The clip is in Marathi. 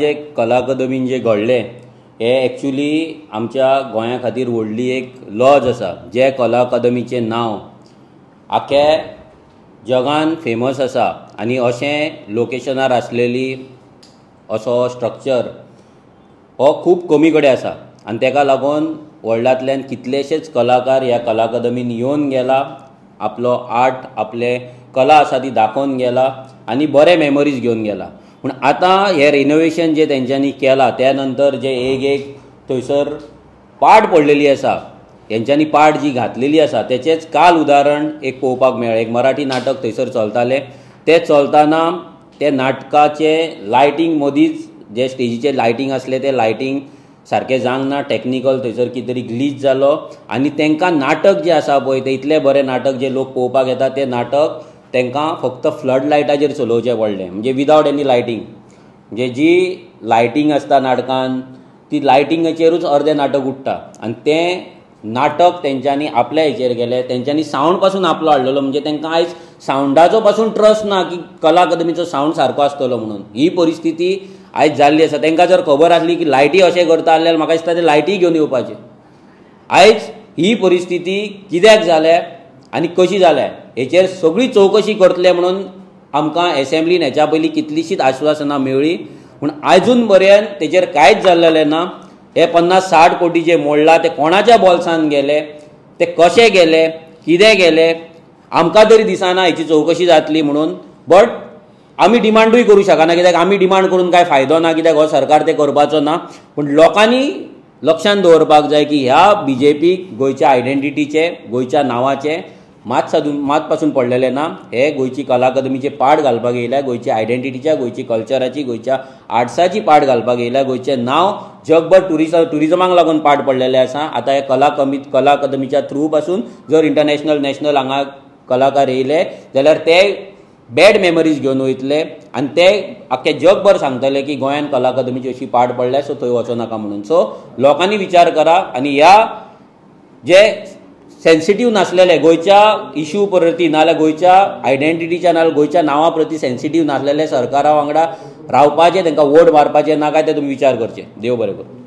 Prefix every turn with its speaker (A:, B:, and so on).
A: जे कला अकादमीन जे घडलें हे एक्चुअली आमच्या गोंया खातीर व्हडली एक लॉज आसा. जे कला अकादमीचें नांव आख्या जगान फेमस आसा आनी अशें लोकेशनार आसलेली असो स्ट्रक्चर हो खूब कमी कडेन आसा आनी ताका लागून वर्ल्डांतल्यान कितलेशेच कलाकार ह्या कला अकादमीन येवन गेला, आपलो आर्ट आपले कला आसा ती दाखोवन गेला आनी बरे मेमरीज घेवन गेला. पूण आतां हे रिनोवेशन जे तेंच्यांनी केलां त्या नंतर जे एक थंयसर पाड पडलेली आसा, तेंच्यांनी पाड जी घातलेली आसा तेचेंच काल उदाहरण एक पळोवपाक मेळ्ळें. एक मराठी नाटक थंयसर चलतालें, तें चलतना ते नाटकाचे लायटींग मदींच जे स्टेजीचेर लायटींग आसलें तें लायटींग सारकें जावंक ना, टॅक्निकल थंयसर कितें तरी ग्लीच जालो आनी तांकां नाटक जें आसा पळय तें इतलें बरें नाटक जे लोक पळोवपाक येता तें नाटक तांकां फक्त फ्लड लायटाचेर चलोवचें पडलें, म्हणजे विदावट एनी लायटींग. म्हणजे जी लायटींग आसता नाटकान ती लायटिंगाचेरूच अर्दें नाटक उरता आनी तें नाटक तेंच्यांनी आपल्या हेचेर गेलें. तेंच्यांनी सावंड पासून आपलो हाडलेलो, म्हणजे तांकां आयज सावंडाचो पासून ट्रस्ट ना की कला अकादमीचो सावंड सारको आसतलो म्हणून. ही परिस्थिती आयज जाल्ली आसा. तांकां जर खबर आसली की लायटी अशें करता जाल्यार म्हाका दिसता ते लायटी घेवन येवपाचे. आयज ही परिस्थिती कित्याक जाल्या आनी कशी जाल्या हेचेर सगळी चवकशी करतले म्हणून आमकां एसेंब्लीन हेच्या पयलीं कितलींशींच आश्वासनां मेळ्ळीं, पूण आजून पर्यंत तेचेर कांयच जाल्लेलें ना. हे 50-60 कोटी जे मोडला ते कोणाच्या बॉल्सान गेले, ते कशे गेले, कितें गेले, आमकां तरी दिसना हेची चवकशी जातली म्हणून. बट आमी डिमांडूय करूं शकना, कित्याक आमी डिमांड करून कांय फायदो ना, कित्याक हो सरकार ते करपाचो ना. पूण लोकांनी लक्षांत दवरपाक जाय की ह्या BJPक गोंयच्या आयडेंटिटीचे, गोंयच्या नांवाचे मात पासून पडलेले ना. हे गोंयची कला अकादमीचे पाड घालपाक येयल्या, गोंयच्या आयडेंटिटीच्या, गोंयची कल्चराची, गोंयच्या आर्ट्साची पाड घालपाक येयल्या. गोंयचें नांव जगभर ट्युरिजमाक लागून पाड पडलेलें आसा. आतां हे कला अकादमीच्या थ्रू पासून जर इंटरनॅशनल नॅशनल हांगा कलाकार येयले जाल्यार ते बॅड मेमरीज घेवन वयतले आनी ते आख्खे जगभर सांगतले की गोंयान कला अकादमीची अशी पाड पडल्या, सो थंय वचो नाका म्हणून. सो लोकांनी विचार करा आनी ह्या जे सेन्सिटीव नासलेले गोंयच्या इश्यू प्रती नाल्यार गोंयच्या आयडेंटिटीच्या नाल्यार गोंयच्या नांवा प्रती सेन्सिटीव नासलेले सरकारा वांगडा रावपाचें, तांकां वोट मारपाचें ना काय ते तुमी विचार करचे. देव बरें करूं.